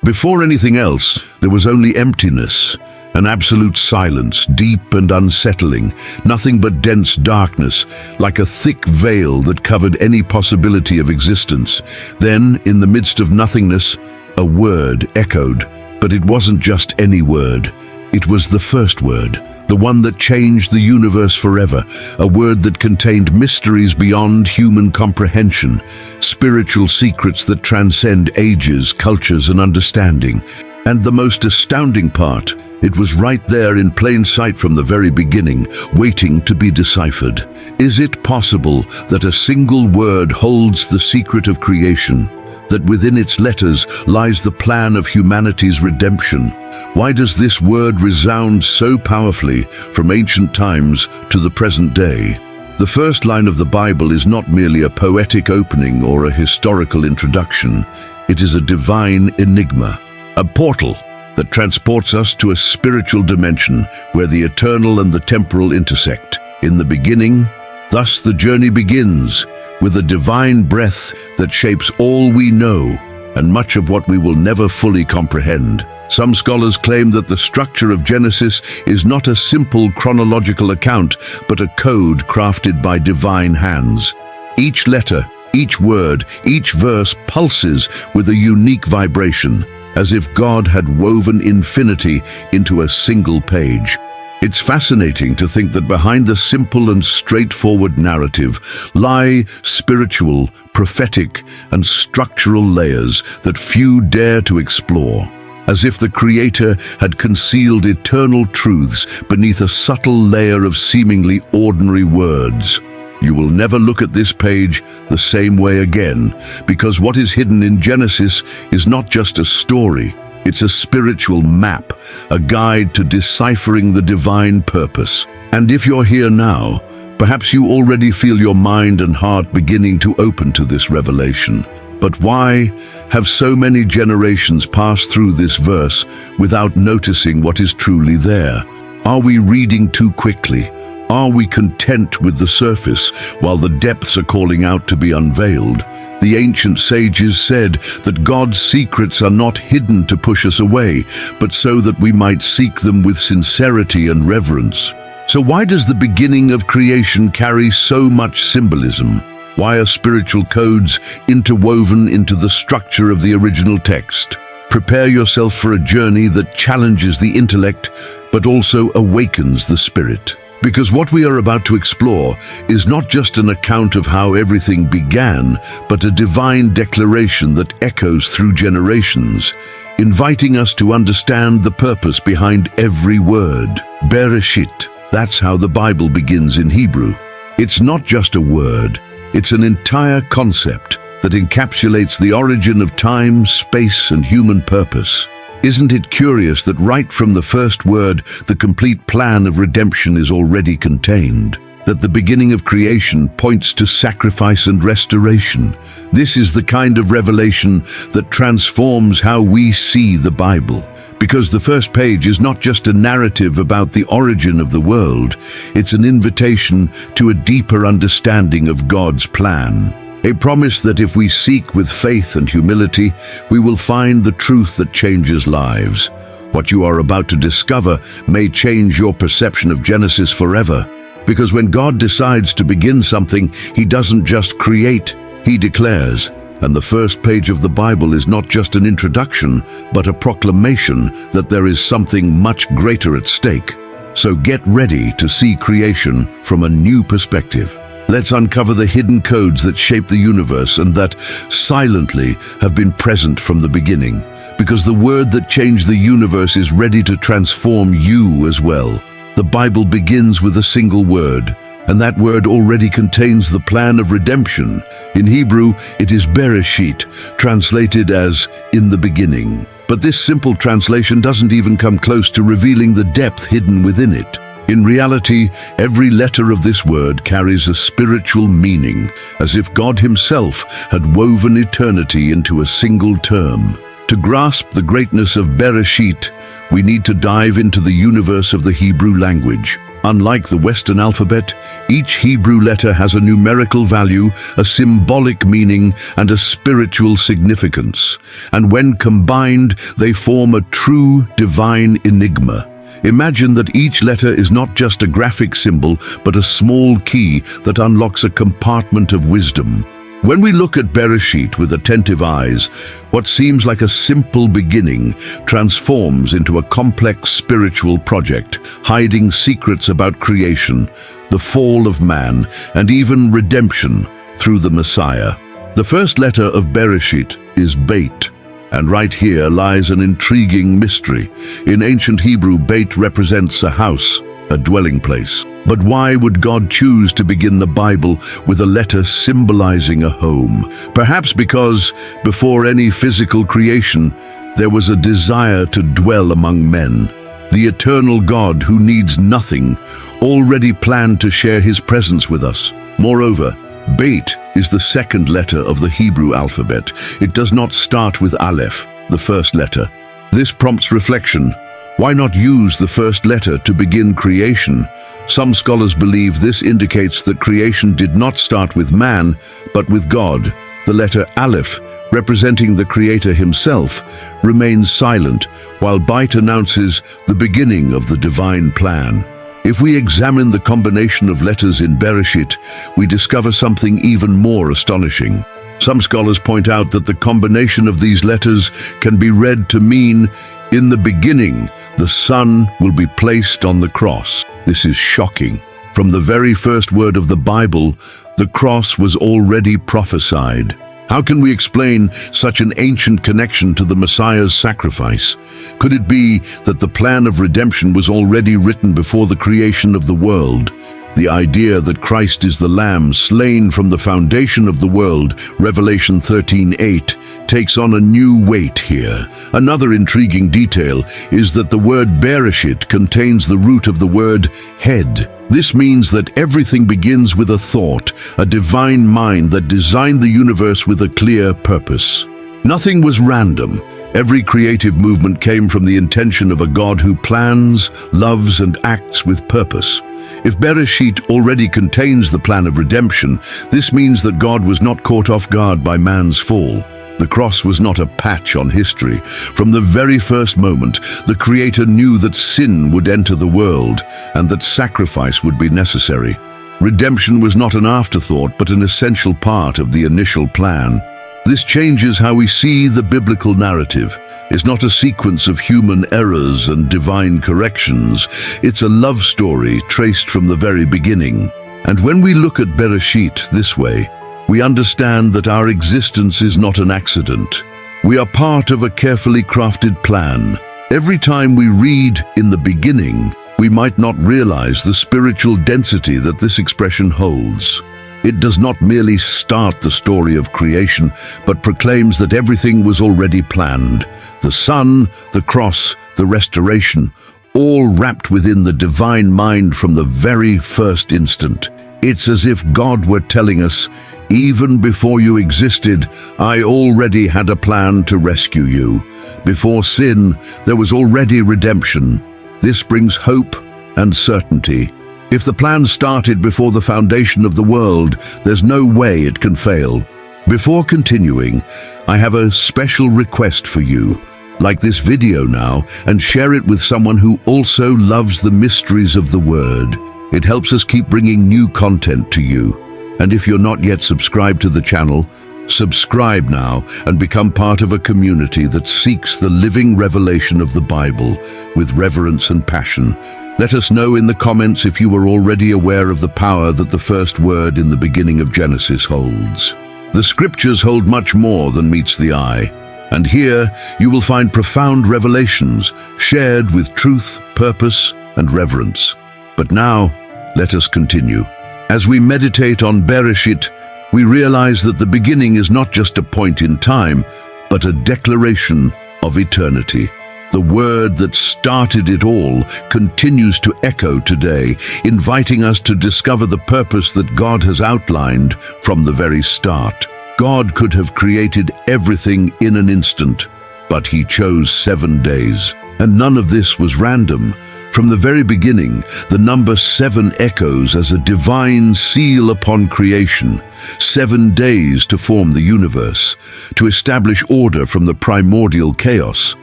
Before anything else, there was only emptiness, an absolute silence, deep and unsettling, nothing but dense darkness, like a thick veil that covered any possibility of existence. Then, in the midst of nothingness, a word echoed, but it wasn't just any word. It was the first word, the one that changed the universe forever, a word that contained mysteries beyond human comprehension, spiritual secrets that transcend ages, cultures, and understanding. And the most astounding part, it was right there in plain sight from the very beginning, waiting to be deciphered. Is it possible that a single word holds the secret of creation, that within its letters lies the plan of humanity's redemption? Why does this word resound so powerfully from ancient times to the present day? The first line of the Bible is not merely a poetic opening or a historical introduction. It is a divine enigma, a portal that transports us to a spiritual dimension where the eternal and the temporal intersect. In the beginning, thus the journey begins, with a divine breath that shapes all we know and much of what we will never fully comprehend. Some scholars claim that the structure of Genesis is not a simple chronological account, but a code crafted by divine hands. Each letter, each word, each verse pulses with a unique vibration, as if God had woven infinity into a single page. It's fascinating to think that behind the simple and straightforward narrative lie spiritual, prophetic, and structural layers that few dare to explore, as if the Creator had concealed eternal truths beneath a subtle layer of seemingly ordinary words. You will never look at this page the same way again, because what is hidden in Genesis is not just a story. It's a spiritual map, a guide to deciphering the divine purpose. And if you're here now, perhaps you already feel your mind and heart beginning to open to this revelation. But why have so many generations passed through this verse without noticing what is truly there? Are we reading too quickly? Are we content with the surface while the depths are calling out to be unveiled? The ancient sages said that God's secrets are not hidden to push us away, but so that we might seek them with sincerity and reverence. So why does the beginning of creation carry so much symbolism? Why are spiritual codes interwoven into the structure of the original text? Prepare yourself for a journey that challenges the intellect, but also awakens the spirit. Because what we are about to explore is not just an account of how everything began, but a divine declaration that echoes through generations, inviting us to understand the purpose behind every word. Bereshit, that's how the Bible begins in Hebrew. It's not just a word, it's an entire concept that encapsulates the origin of time, space, and human purpose. Isn't it curious that right from the first word, the complete plan of redemption is already contained? That the beginning of creation points to sacrifice and restoration. This is the kind of revelation that transforms how we see the Bible. Because the first page is not just a narrative about the origin of the world, it's an invitation to a deeper understanding of God's plan. A promise that if we seek with faith and humility, we will find the truth that changes lives. What you are about to discover may change your perception of Genesis forever. Because when God decides to begin something, He doesn't just create, He declares. And the first page of the Bible is not just an introduction, but a proclamation that there is something much greater at stake. So get ready to see creation from a new perspective. Let's uncover the hidden codes that shape the universe and that silently have been present from the beginning. Because the word that changed the universe is ready to transform you as well. The Bible begins with a single word, and that word already contains the plan of redemption. In Hebrew, it is Bereshit, translated as "in the beginning." But this simple translation doesn't even come close to revealing the depth hidden within it. In reality, every letter of this word carries a spiritual meaning, as if God Himself had woven eternity into a single term. To grasp the greatness of Bereshit, we need to dive into the universe of the Hebrew language. Unlike the Western alphabet, each Hebrew letter has a numerical value, a symbolic meaning, and a spiritual significance. And when combined, they form a true divine enigma. Imagine that each letter is not just a graphic symbol, but a small key that unlocks a compartment of wisdom. When we look at Bereshit with attentive eyes, what seems like a simple beginning transforms into a complex spiritual project, hiding secrets about creation, the fall of man, and even redemption through the Messiah. The first letter of Bereshit is Beit, and right here lies an intriguing mystery. In ancient Hebrew, Beit represents a house, a dwelling place. But why would God choose to begin the Bible with a letter symbolizing a home? Perhaps because before any physical creation, there was a desire to dwell among men. The eternal God, who needs nothing, already planned to share his presence with us. Moreover, Beit is the second letter of the Hebrew alphabet. It does not start with Aleph, the first letter. This prompts reflection. Why not use the first letter to begin creation? Some scholars believe this indicates that creation did not start with man, but with God. The letter Aleph, representing the Creator himself, remains silent, while Beit announces the beginning of the divine plan. If we examine the combination of letters in Bereshit, we discover something even more astonishing. Some scholars point out that the combination of these letters can be read to mean, in the beginning, the Son will be placed on the cross. This is shocking. From the very first word of the Bible, the cross was already prophesied. How can we explain such an ancient connection to the Messiah's sacrifice? Could it be that the plan of redemption was already written before the creation of the world? The idea that Christ is the Lamb slain from the foundation of the world, Revelation 13:8, takes on a new weight here. Another intriguing detail is that the word Bereshit contains the root of the word head. This means that everything begins with a thought, a divine mind that designed the universe with a clear purpose. Nothing was random. Every creative movement came from the intention of a God who plans, loves, and acts with purpose. If Bereshit already contains the plan of redemption, this means that God was not caught off guard by man's fall. The cross was not a patch on history. From the very first moment, the Creator knew that sin would enter the world and that sacrifice would be necessary. Redemption was not an afterthought, but an essential part of the initial plan. This changes how we see the biblical narrative. It's not a sequence of human errors and divine corrections. It's a love story traced from the very beginning. And when we look at Bereshit this way, we understand that our existence is not an accident. We are part of a carefully crafted plan. Every time we read "in the beginning," we might not realize the spiritual density that this expression holds. It does not merely start the story of creation, but proclaims that everything was already planned. The Son, the cross, the restoration, all wrapped within the divine mind from the very first instant. It's as if God were telling us, even before you existed, I already had a plan to rescue you. Before sin, there was already redemption. This brings hope and certainty. If the plan started before the foundation of the world, there's no way it can fail. Before continuing, I have a special request for you. Like this video now and share it with someone who also loves the mysteries of the Word. It helps us keep bringing new content to you. And if you're not yet subscribed to the channel, subscribe now and become part of a community that seeks the living revelation of the Bible with reverence and passion. Let us know in the comments if you were already aware of the power that the first word in the beginning of Genesis holds. The scriptures hold much more than meets the eye, and here you will find profound revelations shared with truth, purpose, and reverence. But now, let us continue. As we meditate on Bereshit, we realize that the beginning is not just a point in time, but a declaration of eternity. The word that started it all continues to echo today, inviting us to discover the purpose that God has outlined from the very start. God could have created everything in an instant, but He chose 7 days. And none of this was random. From the very beginning, the number 7 echoes as a divine seal upon creation. 7 days to form the universe, to establish order from the primordial chaos.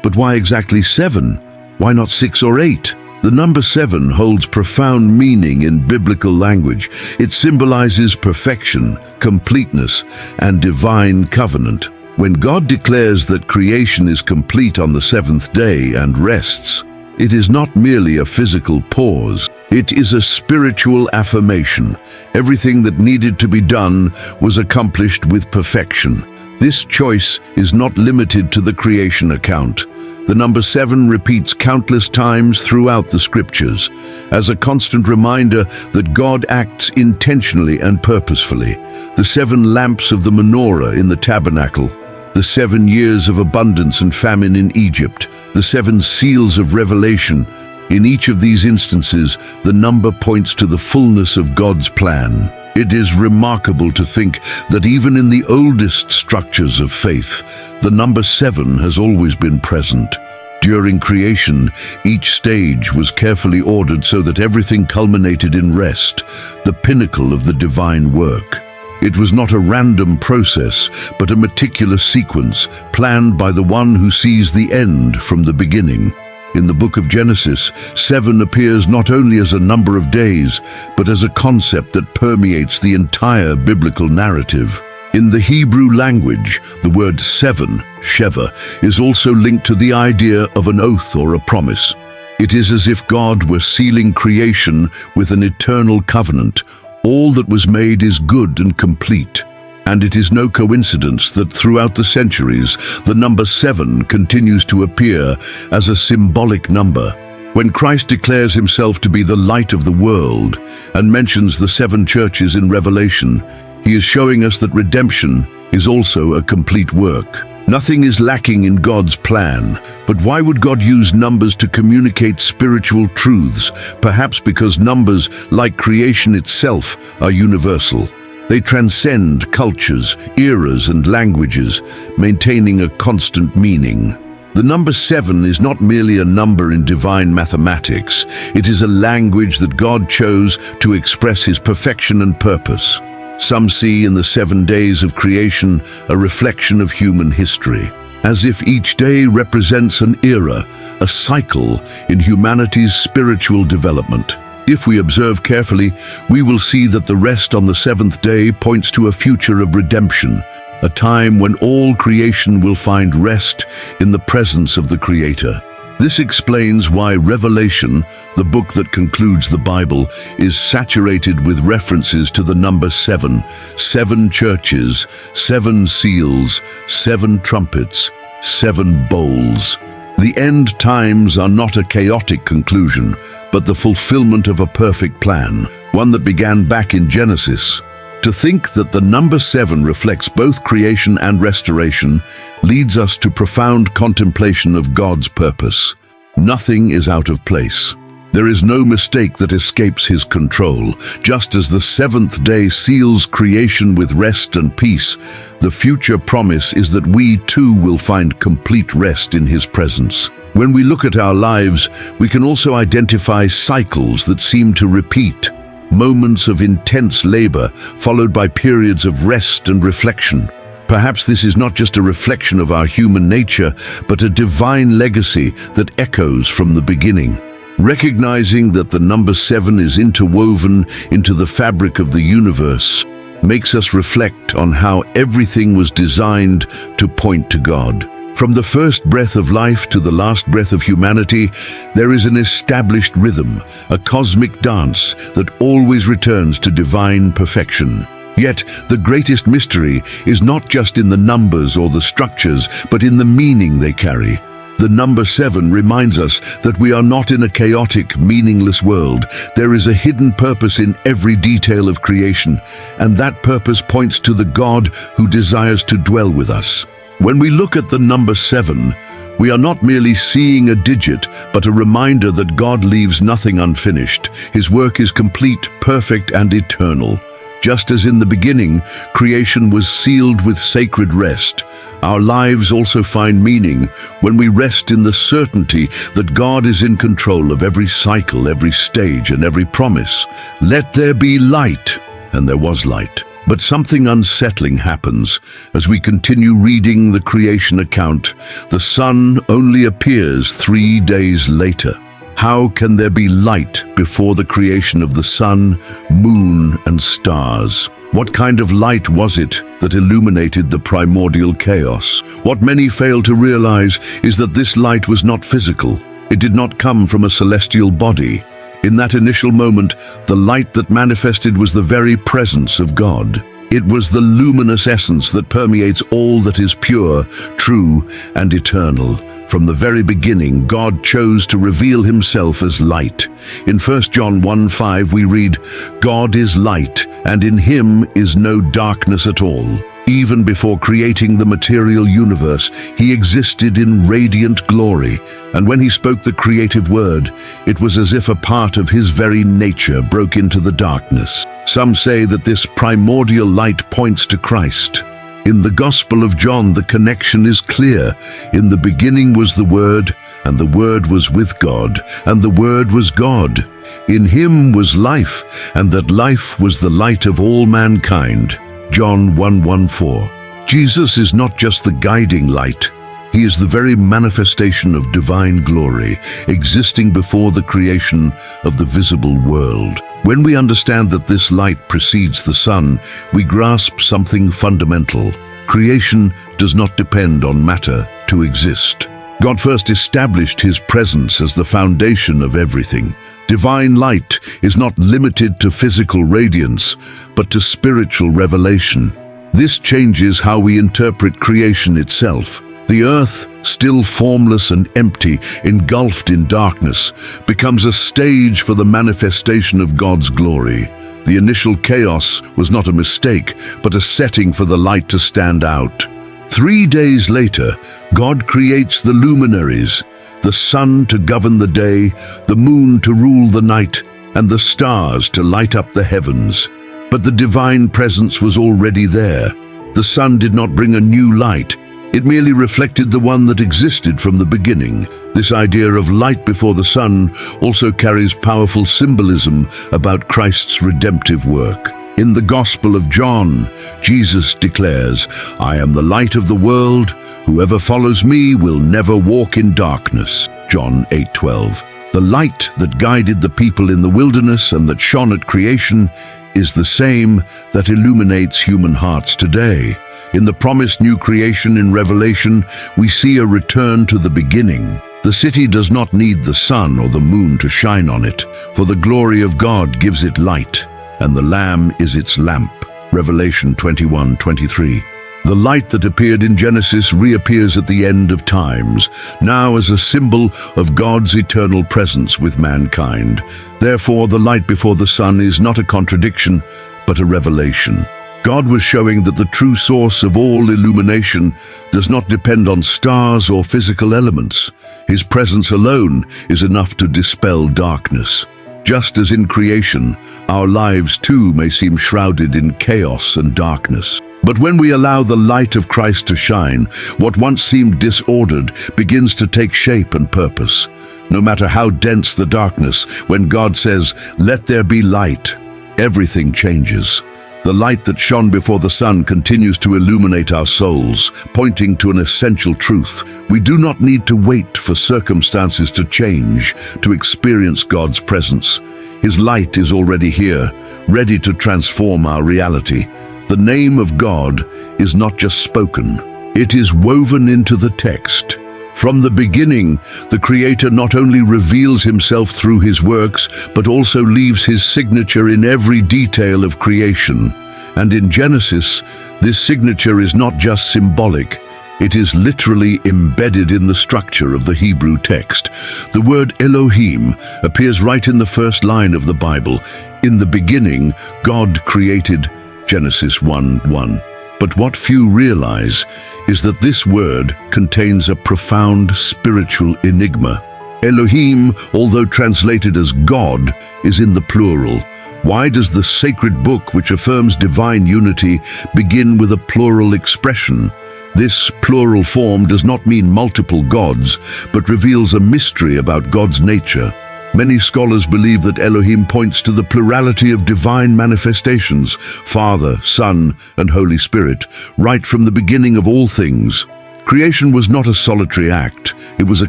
But why exactly 7? Why not 6 or 8? The number 7 holds profound meaning in biblical language. It symbolizes perfection, completeness, and divine covenant. When God declares that creation is complete on the 7th day and rests, it is not merely a physical pause. It is a spiritual affirmation. Everything that needed to be done was accomplished with perfection. This choice is not limited to the creation account. The number 7 repeats countless times throughout the scriptures as a constant reminder that God acts intentionally and purposefully. The 7 lamps of the menorah in the tabernacle, the 7 years of abundance and famine in Egypt, the 7 seals of revelation. In each of these instances, the number points to the fullness of God's plan. It is remarkable to think that even in the oldest structures of faith, the number 7 has always been present. During creation, each stage was carefully ordered so that everything culminated in rest, the pinnacle of the divine work. It was not a random process, but a meticulous sequence, planned by the one who sees the end from the beginning. In the book of Genesis, 7 appears not only as a number of days, but as a concept that permeates the entire biblical narrative. In the Hebrew language, the word 7, sheva, is also linked to the idea of an oath or a promise. It is as if God were sealing creation with an eternal covenant. All that was made is good and complete. And it is no coincidence that throughout the centuries, the number 7 continues to appear as a symbolic number. When Christ declares himself to be the light of the world and mentions the 7 churches in Revelation, he is showing us that redemption is also a complete work. Nothing is lacking in God's plan, but why would God use numbers to communicate spiritual truths? Perhaps because numbers, like creation itself, are universal. They transcend cultures, eras, and languages, maintaining a constant meaning. The number 7 is not merely a number in divine mathematics. It is a language that God chose to express his perfection and purpose. Some see in the 7 days of creation a reflection of human history, as if each day represents an era, a cycle in humanity's spiritual development. If we observe carefully, we will see that the rest on the 7th day points to a future of redemption, a time when all creation will find rest in the presence of the Creator. This explains why Revelation, the book that concludes the Bible, is saturated with references to the number 7, 7 churches, 7 seals, 7 trumpets, 7 bowls. The end times are not a chaotic conclusion, but the fulfillment of a perfect plan, one that began back in Genesis. To think that the number 7 reflects both creation and restoration leads us to profound contemplation of God's purpose. Nothing is out of place. There is no mistake that escapes his control. Just as the 7th day seals creation with rest and peace, the future promise is that we too will find complete rest in his presence. When we look at our lives, we can also identify cycles that seem to repeat. Moments of intense labor, followed by periods of rest and reflection. Perhaps this is not just a reflection of our human nature, but a divine legacy that echoes from the beginning. Recognizing that the number 7 is interwoven into the fabric of the universe makes us reflect on how everything was designed to point to God. From the first breath of life to the last breath of humanity, there is an established rhythm, a cosmic dance that always returns to divine perfection. Yet, the greatest mystery is not just in the numbers or the structures, but in the meaning they carry. The number 7 reminds us that we are not in a chaotic, meaningless world. There is a hidden purpose in every detail of creation, and that purpose points to the God who desires to dwell with us. When we look at the number 7, we are not merely seeing a digit, but a reminder that God leaves nothing unfinished. His work is complete, perfect, and eternal. Just as in the beginning, creation was sealed with sacred rest, our lives also find meaning when we rest in the certainty that God is in control of every cycle, every stage, and every promise. Let there be light, and there was light. But something unsettling happens as we continue reading the creation account. The sun only appears 3 days later. How can there be light before the creation of the sun, moon, and stars? What kind of light was it that illuminated the primordial chaos? What many fail to realize is that this light was not physical. It did not come from a celestial body. In that initial moment, the light that manifested was the very presence of God. It was the luminous essence that permeates all that is pure, true, and eternal. From the very beginning, God chose to reveal himself as light. In 1 John 1:5 we read, "God is light, and in him is no darkness at all." Even before creating the material universe, he existed in radiant glory, and when he spoke the creative word, it was as if a part of his very nature broke into the darkness. Some say that this primordial light points to Christ. In the Gospel of John, the connection is clear. In the beginning was the Word, and the Word was with God, and the Word was God. In him was life, and that life was the light of all mankind. John 1:14. Jesus is not just the guiding light. He is the very manifestation of divine glory, existing before the creation of the visible world. When we understand that this light precedes the sun, we grasp something fundamental. Creation does not depend on matter to exist. God first established his presence as the foundation of everything. Divine light is not limited to physical radiance, but to spiritual revelation. This changes how we interpret creation itself. The earth, still formless and empty, engulfed in darkness, becomes a stage for the manifestation of God's glory. The initial chaos was not a mistake, but a setting for the light to stand out. 3 days later, God creates the luminaries, the sun to govern the day, the moon to rule the night, and the stars to light up the heavens. But the divine presence was already there. The sun did not bring a new light. It merely reflected the one that existed from the beginning. This idea of light before the sun also carries powerful symbolism about Christ's redemptive work. In the Gospel of John, Jesus declares, "I am the light of the world. Whoever follows me will never walk in darkness." John 8:12. The light that guided the people in the wilderness and that shone at creation is the same that illuminates human hearts today. In the promised new creation in Revelation, we see a return to the beginning. The city does not need the sun or the moon to shine on it, for the glory of God gives it light, and the Lamb is its lamp. Revelation 21:23. The light that appeared in Genesis reappears at the end of times, now as a symbol of God's eternal presence with mankind. Therefore, the light before the sun is not a contradiction, but a revelation. God was showing that the true source of all illumination does not depend on stars or physical elements. His presence alone is enough to dispel darkness. Just as in creation, our lives too may seem shrouded in chaos and darkness. But when we allow the light of Christ to shine, what once seemed disordered begins to take shape and purpose. No matter how dense the darkness, when God says, "Let there be light," everything changes. The light that shone before the sun continues to illuminate our souls, pointing to an essential truth. We do not need to wait for circumstances to change to experience God's presence. His light is already here, ready to transform our reality. The name of God is not just spoken, it is woven into the text. From the beginning, the Creator not only reveals himself through his works, but also leaves his signature in every detail of creation. And in Genesis, this signature is not just symbolic, it is literally embedded in the structure of the Hebrew text. The word Elohim appears right in the first line of the Bible. In the beginning, God created, Genesis 1:1. But what few realize is that this word contains a profound spiritual enigma. Elohim, although translated as God, is in the plural. Why does the sacred book, which affirms divine unity, begin with a plural expression? This plural form does not mean multiple gods, but reveals a mystery about God's nature. Many scholars believe that Elohim points to the plurality of divine manifestations, Father, Son, and Holy Spirit, right from the beginning of all things. Creation was not a solitary act, it was a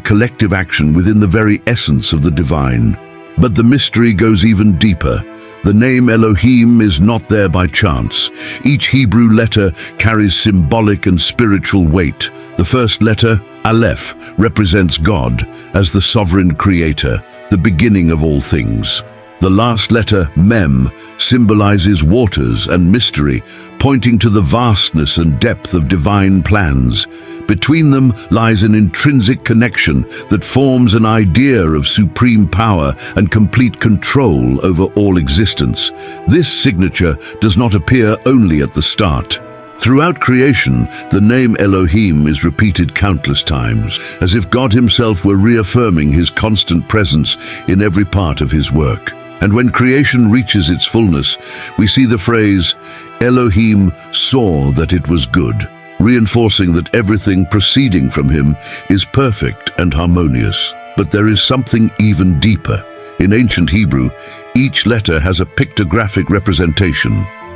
collective action within the very essence of the divine. But the mystery goes even deeper. The name Elohim is not there by chance. Each Hebrew letter carries symbolic and spiritual weight. The first letter, Aleph, represents God as the sovereign creator, the beginning of all things. The last letter, Mem, symbolizes waters and mystery, pointing to the vastness and depth of divine plans. Between them lies an intrinsic connection that forms an idea of supreme power and complete control over all existence. This signature does not appear only at the start. Throughout creation, the name Elohim is repeated countless times, as if God himself were reaffirming his constant presence in every part of his work. And when creation reaches its fullness, we see the phrase, Elohim saw that it was good, reinforcing that everything proceeding from him is perfect and harmonious. But there is something even deeper. In ancient Hebrew, each letter has a pictographic representation.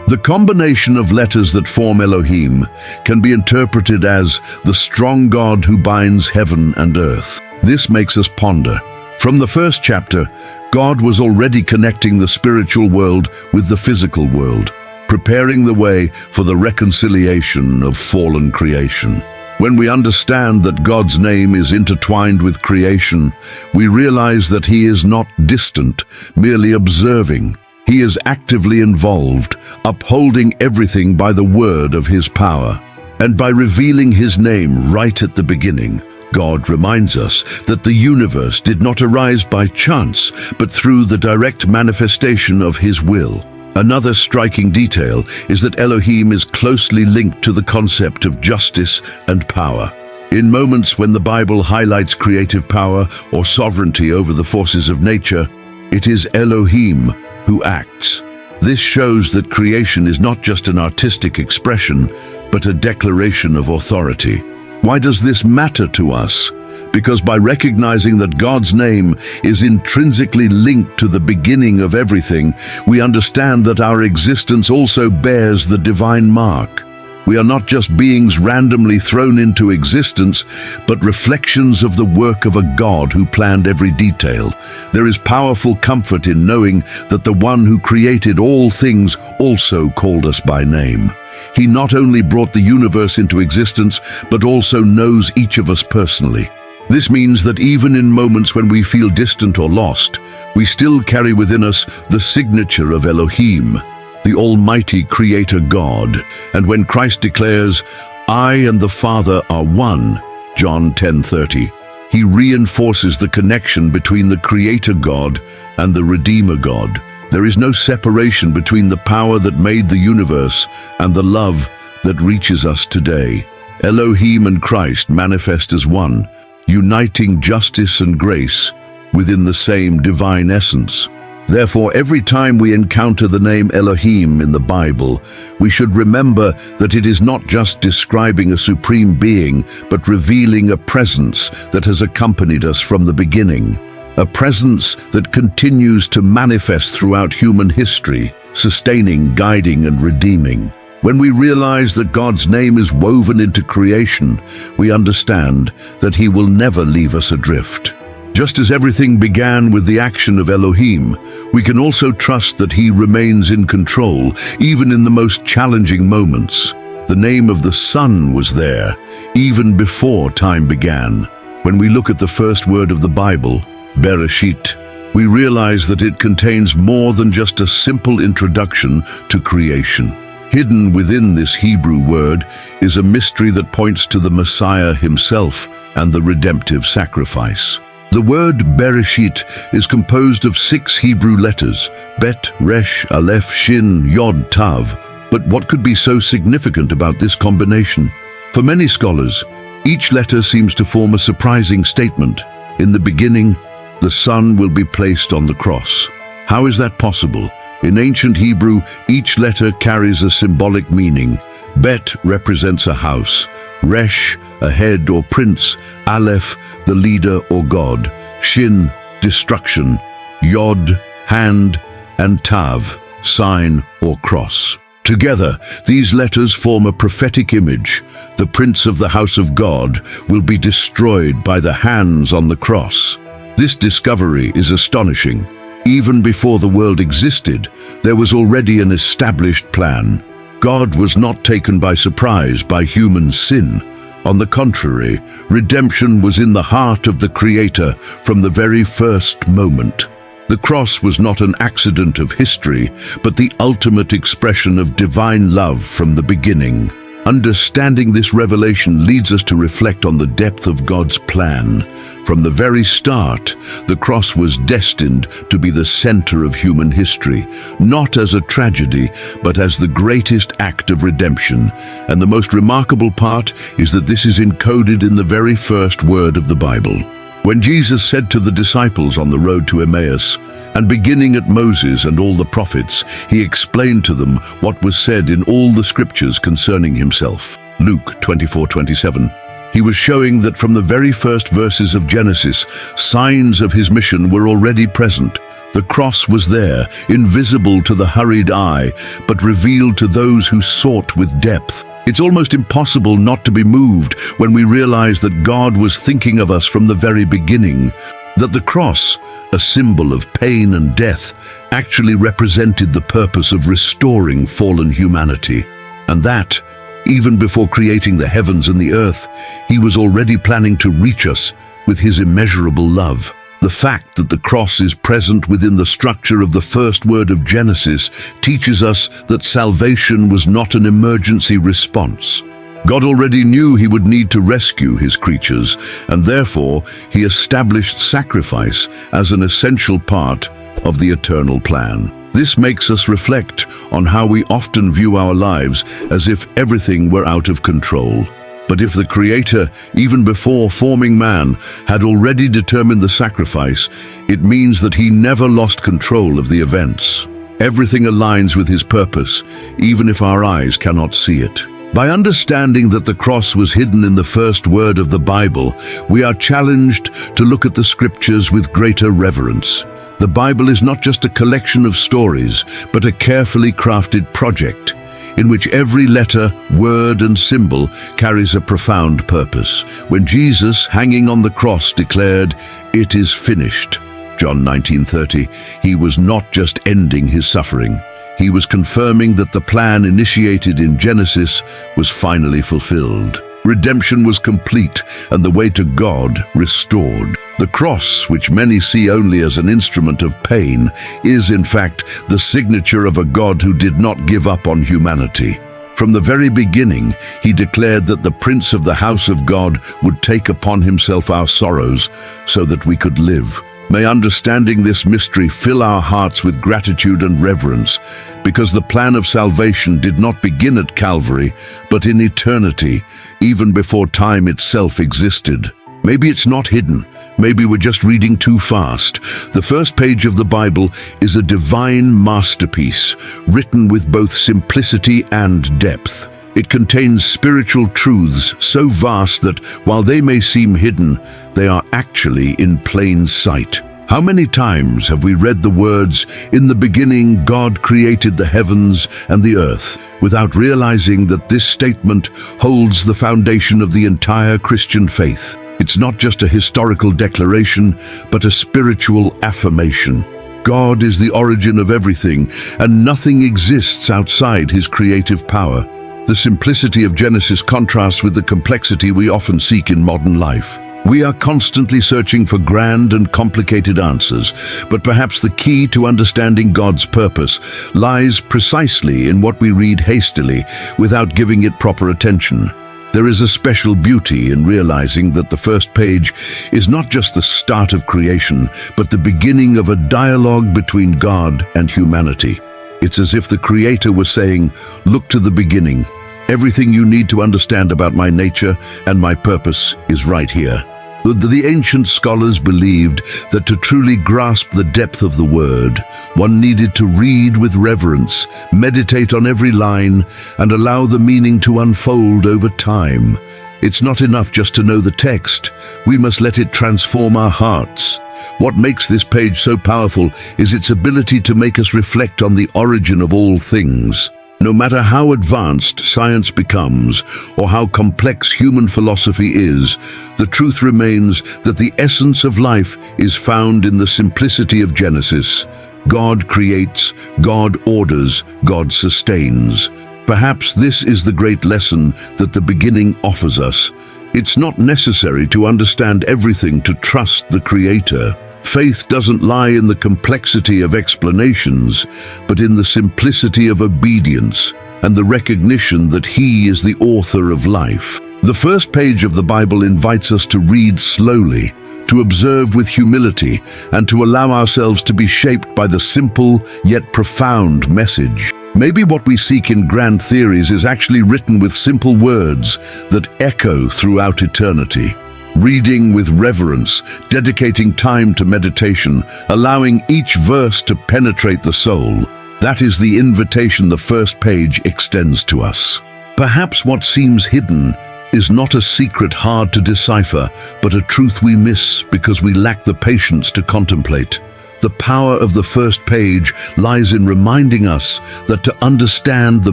The combination of letters that form Elohim can be interpreted as the strong God who binds heaven and earth. This makes us ponder. From the first chapter, God was already connecting the spiritual world with the physical world, preparing the way for the reconciliation of fallen creation. When we understand that God's name is intertwined with creation, we realize that he is not distant, merely observing. He is actively involved, upholding everything by the word of his power. And by revealing his name right at the beginning, God reminds us that the universe did not arise by chance, but through the direct manifestation of his will. Another striking detail is that Elohim is closely linked to the concept of justice and power. In moments when the Bible highlights creative power or sovereignty over the forces of nature, it is Elohim who acts. This shows that creation is not just an artistic expression, but a declaration of authority. Why does this matter to us? Because by recognizing that God's name is intrinsically linked to the beginning of everything, we understand that our existence also bears the divine mark. We are not just beings randomly thrown into existence, but reflections of the work of a God who planned every detail. There is powerful comfort in knowing that the one who created all things also called us by name. He not only brought the universe into existence, but also knows each of us personally. This means that even in moments when we feel distant or lost, we still carry within us the signature of Elohim, the Almighty Creator God. And when Christ declares, "I and the Father are one," John 10:30, he reinforces the connection between the Creator God and the Redeemer God. There is no separation between the power that made the universe and the love that reaches us today. Elohim and Christ manifest as one, uniting justice and grace within the same divine essence. Therefore, every time we encounter the name Elohim in the Bible, we should remember that it is not just describing a supreme being, but revealing a presence that has accompanied us from the beginning. A presence that continues to manifest throughout human history, sustaining, guiding, and redeeming. When we realize that God's name is woven into creation, we understand that he will never leave us adrift. Just as everything began with the action of Elohim, we can also trust that he remains in control, even in the most challenging moments. The name of the Son was there, even before time began. When we look at the first word of the Bible, Bereshit, we realize that it contains more than just a simple introduction to creation. Hidden within this Hebrew word is a mystery that points to the Messiah himself and the redemptive sacrifice. The word Bereshit is composed of 6 Hebrew letters, Bet, Resh, Aleph, Shin, Yod, Tav. But what could be so significant about this combination? For many scholars, each letter seems to form a surprising statement. In the beginning, the Son will be placed on the cross. How is that possible? In ancient Hebrew, each letter carries a symbolic meaning. Bet represents a house, Resh, a head or prince, Aleph, the leader or god, Shin, destruction, Yod, hand, and Tav, sign or cross. Together, these letters form a prophetic image. The prince of the house of God will be destroyed by the hands on the cross. This discovery is astonishing. Even before the world existed, there was already an established plan. God was not taken by surprise by human sin. On the contrary, redemption was in the heart of the Creator from the very first moment. The cross was not an accident of history, but the ultimate expression of divine love from the beginning. Understanding this revelation leads us to reflect on the depth of God's plan. From the very start, the cross was destined to be the center of human history, not as a tragedy, but as the greatest act of redemption. And the most remarkable part is that this is encoded in the very first word of the Bible. When Jesus said to the disciples on the road to Emmaus, and beginning at Moses and all the prophets, he explained to them what was said in all the scriptures concerning himself. Luke 24:27. He was showing that from the very first verses of Genesis, signs of his mission were already present. The cross was there, invisible to the hurried eye, but revealed to those who sought with depth. It's almost impossible not to be moved when we realize that God was thinking of us from the very beginning, that the cross, a symbol of pain and death, actually represented the purpose of restoring fallen humanity, and that, even before creating the heavens and the earth, he was already planning to reach us with his immeasurable love. The fact that the cross is present within the structure of the first word of Genesis teaches us that salvation was not an emergency response. God already knew he would need to rescue his creatures, and therefore he established sacrifice as an essential part of the eternal plan. This makes us reflect on how we often view our lives as if everything were out of control. But if the Creator, even before forming man, had already determined the sacrifice, it means that he never lost control of the events. Everything aligns with his purpose, even if our eyes cannot see it. By understanding that the cross was hidden in the first word of the Bible, we are challenged to look at the scriptures with greater reverence. The Bible is not just a collection of stories, but a carefully crafted project, in which every letter, word, and symbol carries a profound purpose. When Jesus, hanging on the cross, declared, "It is finished," John 19:30, he was not just ending his suffering. He was confirming that the plan initiated in Genesis was finally fulfilled. Redemption was complete and the way to God restored. The cross, which many see only as an instrument of pain, is in fact the signature of a God who did not give up on humanity. From the very beginning, he declared that the Prince of the house of God would take upon himself our sorrows so that we could live. May understanding this mystery fill our hearts with gratitude and reverence, because the plan of salvation did not begin at Calvary, but in eternity, even before time itself existed. Maybe it's not hidden. Maybe we're just reading too fast. The first page of the Bible is a divine masterpiece, written with both simplicity and depth. It contains spiritual truths so vast that, while they may seem hidden, they are actually in plain sight. How many times have we read the words, "In the beginning God created the heavens and the earth," without realizing that this statement holds the foundation of the entire Christian faith? It's not just a historical declaration, but a spiritual affirmation. God is the origin of everything, and nothing exists outside his creative power. The simplicity of Genesis contrasts with the complexity we often seek in modern life. We are constantly searching for grand and complicated answers, but perhaps the key to understanding God's purpose lies precisely in what we read hastily without giving it proper attention. There is a special beauty in realizing that the first page is not just the start of creation, but the beginning of a dialogue between God and humanity. It's as if the Creator was saying, "Look to the beginning. Everything you need to understand about my nature and my purpose is right here." The ancient scholars believed that to truly grasp the depth of the word, one needed to read with reverence, meditate on every line, and allow the meaning to unfold over time. It's not enough just to know the text. We must let it transform our hearts. What makes this page so powerful is its ability to make us reflect on the origin of all things. No matter how advanced science becomes or how complex human philosophy is, the truth remains that the essence of life is found in the simplicity of Genesis. God creates, God orders, God sustains. Perhaps this is the great lesson that the beginning offers us. It's not necessary to understand everything to trust the Creator. Faith doesn't lie in the complexity of explanations, but in the simplicity of obedience and the recognition that He is the author of life. The first page of the Bible invites us to read slowly, to observe with humility, and to allow ourselves to be shaped by the simple yet profound message. Maybe what we seek in grand theories is actually written with simple words that echo throughout eternity. Reading with reverence, dedicating time to meditation, allowing each verse to penetrate the soul. That is the invitation the first page extends to us. Perhaps what seems hidden is not a secret hard to decipher, but a truth we miss because we lack the patience to contemplate. The power of the first page lies in reminding us that to understand the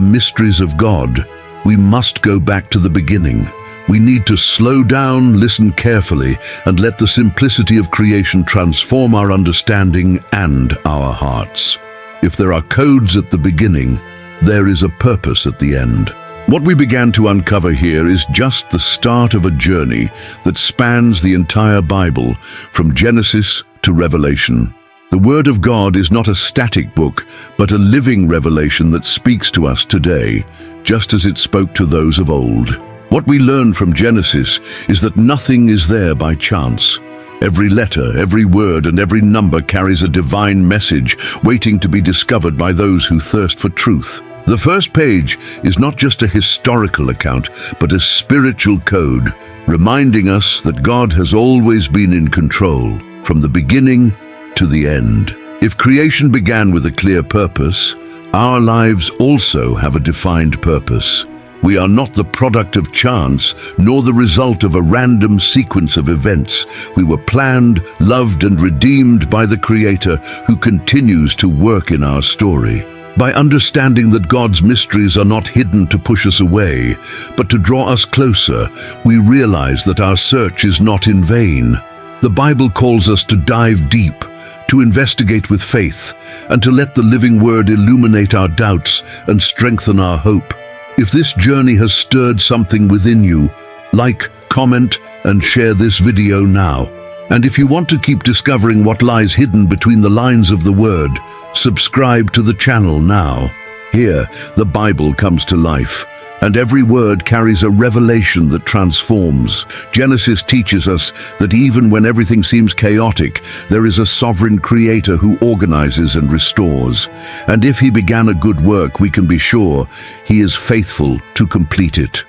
mysteries of God, we must go back to the beginning. We need to slow down, listen carefully, and let the simplicity of creation transform our understanding and our hearts. If there are codes at the beginning, there is a purpose at the end. What we began to uncover here is just the start of a journey that spans the entire Bible, from Genesis to Revelation. The Word of God is not a static book, but a living revelation that speaks to us today, just as it spoke to those of old. What we learn from Genesis is that nothing is there by chance. Every letter, every word, and every number carries a divine message waiting to be discovered by those who thirst for truth. The first page is not just a historical account, but a spiritual code, reminding us that God has always been in control, from the beginning to the end. If creation began with a clear purpose, our lives also have a defined purpose. We are not the product of chance, nor the result of a random sequence of events. We were planned, loved, and redeemed by the Creator who continues to work in our story. By understanding that God's mysteries are not hidden to push us away, but to draw us closer, we realize that our search is not in vain. The Bible calls us to dive deep, to investigate with faith, and to let the living Word illuminate our doubts and strengthen our hope. If this journey has stirred something within you, like, comment, and share this video now. And if you want to keep discovering what lies hidden between the lines of the Word, subscribe to the channel now. Here, the Bible comes to life, and every word carries a revelation that transforms. Genesis teaches us that even when everything seems chaotic, there is a sovereign Creator who organizes and restores. And if He began a good work, we can be sure He is faithful to complete it.